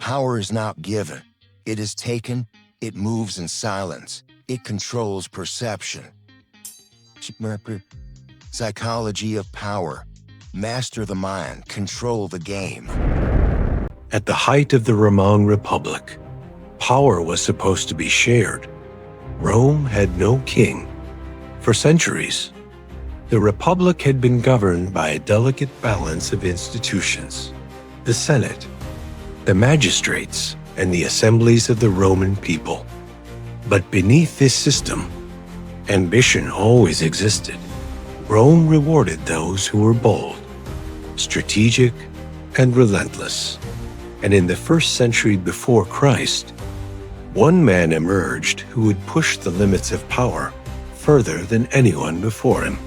Power is not given. It is taken. It moves in silence. It controls perception. Psychology of power. Master the mind. Control the game. At the height of the Roman Republic, power was supposed to be shared. Rome had no king. For centuries, the Republic had been governed by a delicate balance of institutions: the Senate, the magistrates, and the assemblies of the Roman people. But beneath this system, ambition always existed. Rome rewarded those who were bold, strategic, and relentless. And in the first century before Christ, one man emerged who would push the limits of power further than anyone before him.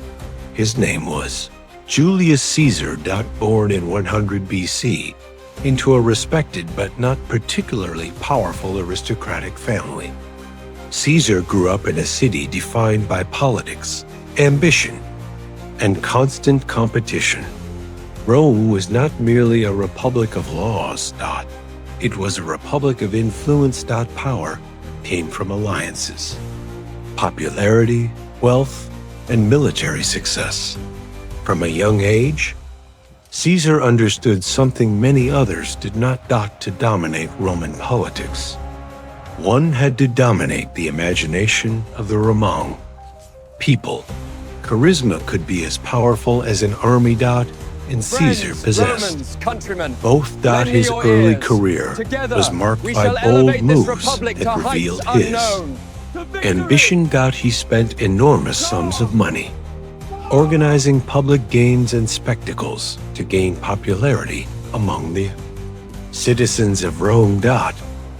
His name was Julius Caesar. Born in 100 BC into a respected but not particularly powerful aristocratic family. Caesar grew up in a city defined by politics, ambition, and constant competition. Rome was not merely a republic of laws. It was a republic of influence. Power came from alliances, popularity, wealth, and military success. From a young age, Caesar understood something many others did not. To dominate Roman politics, one had to dominate the imagination of the Roman people. Charisma could be as powerful as an army. And Caesar possessed Romans, countrymen, both. His early career was marked by bold moves that revealed his ambition. He spent enormous sums of money organizing public games and spectacles to gain popularity among the citizens of Rome.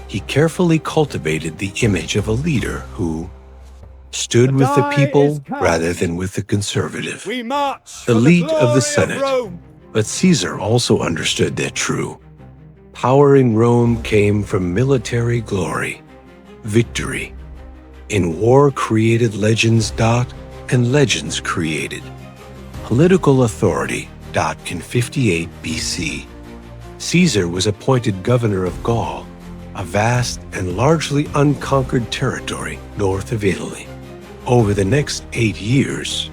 He carefully cultivated the image of a leader who stood with the people rather than with the conservative elite of the Senate. But Caesar also understood that true power in Rome came from military glory, victory. In war created legends. And legends created political authority. In 58 BC, Caesar was appointed governor of Gaul, a vast and largely unconquered territory north of Italy. Over the next 8 years,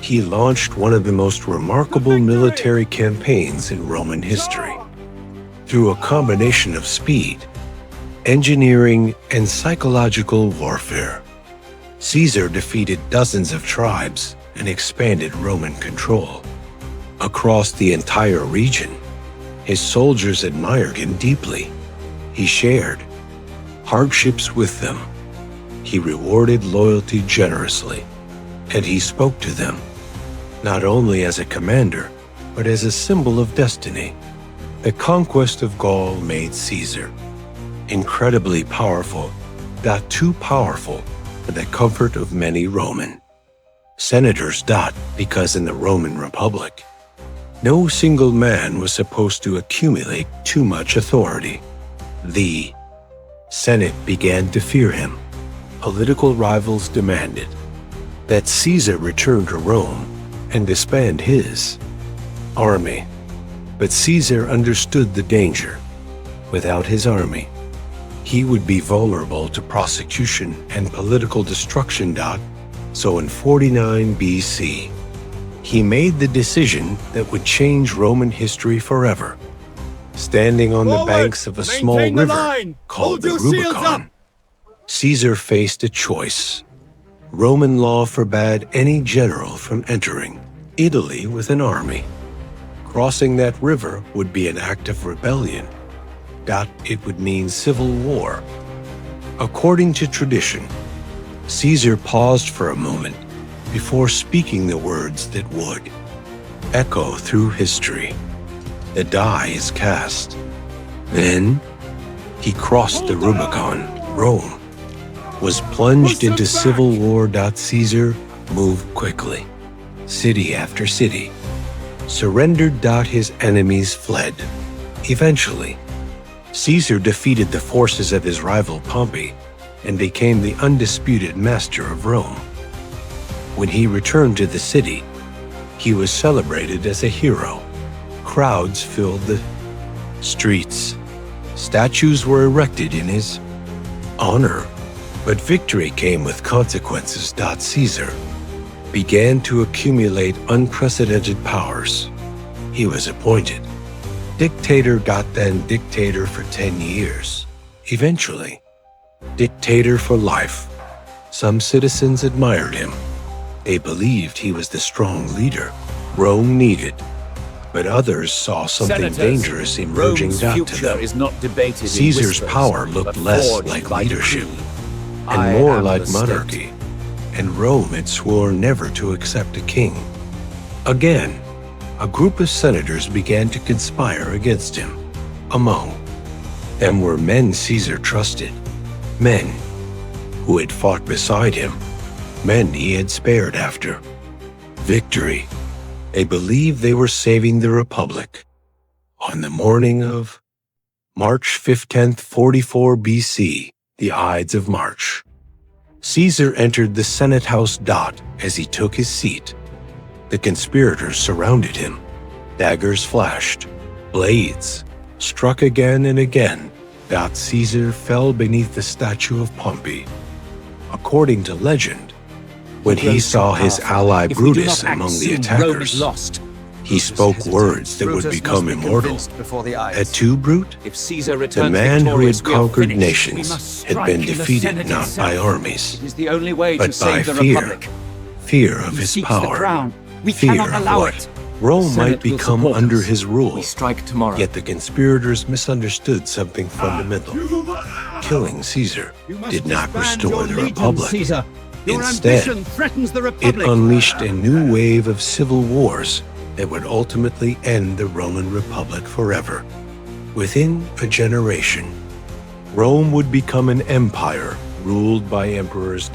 he launched one of the most remarkable military campaigns in Roman history. Through a combination of speed, engineering, and psychological warfare, Caesar defeated dozens of tribes and expanded Roman control. Across the entire region, his soldiers admired him deeply. He shared hardships with them. He rewarded loyalty generously, and he spoke to them, not only as a commander, but as a symbol of destiny. The conquest of Gaul made Caesar incredibly powerful, too powerful for the comfort of many Roman senators. Because in the Roman Republic, no single man was supposed to accumulate too much authority. The Senate began to fear him. Political rivals demanded that Caesar return to Rome and disband his army. But Caesar understood the danger. Without his army, he would be vulnerable to prosecution and political destruction. So in 49 BC, he made the decision that would change Roman history forever. Standing on the banks of a small river called the Rubicon, Caesar faced a choice. Roman law forbade any general from entering Italy with an army. Crossing that river would be an act of rebellion. It would mean civil war. According to tradition, Caesar paused for a moment before speaking the words that would echo through history. The die is cast. Then he crossed the Rubicon. Rome was plunged into civil war. Caesar moved quickly. City after city surrendered. His enemies fled. Eventually, Caesar defeated the forces of his rival Pompey and became the undisputed master of Rome. When he returned to the city, he was celebrated as a hero. Crowds filled the streets, Statues were erected in his honor, but victory came with consequences. Caesar began to accumulate unprecedented powers. He was appointed dictator, then dictator for 10 years. Eventually, dictator for life. Some citizens admired him. They believed he was the strong leader Rome needed, but others saw something dangerous emerging out to them. Is not debated Caesar's in whispers, power looked less like leadership and more like monarchy, and Rome had sworn never to accept a king. Again, a group of senators began to conspire against him. Among them were men Caesar trusted, men who had fought beside him, men he had spared after victory. They believed they were saving the Republic. On the morning of March 15th, 44 BC, the Ides of March, Caesar entered the Senate House. As he took his seat, the conspirators surrounded him. Daggers flashed, blades struck again and again. Caesar fell beneath the statue of Pompey. According to legend, when he saw his ally Brutus among the attackers, he spoke words that would become immortal. At two, Brute, the man who had conquered nations, had been defeated not by armies, but by fear. Fear of his power. Fear of what Rome might become under his rule. Yet the conspirators misunderstood something fundamental. Killing Caesar did not restore the Republic. Instead, it unleashed a new wave of civil wars that would ultimately end the Roman Republic forever. Within a generation, Rome would become an empire ruled by emperors.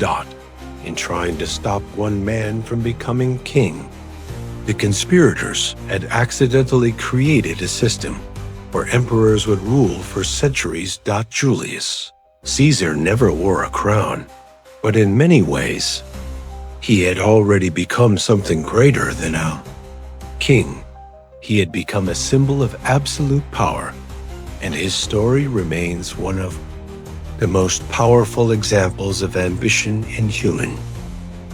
In trying to stop one man from becoming king, the conspirators had accidentally created a system where emperors would rule for centuries. Julius Caesar never wore a crown, but in many ways, he had already become something greater than a king. He had become a symbol of absolute power, and his story remains one of the most powerful examples of ambition in human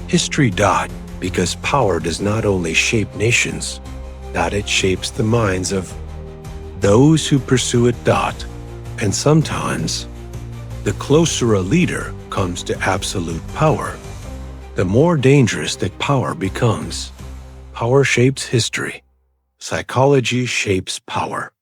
history. Because power does not only shape nations, it shapes the minds of those who pursue it. And sometimes, the closer a leader comes to absolute power, the more dangerous that power becomes. Power shapes history. Psychology shapes power.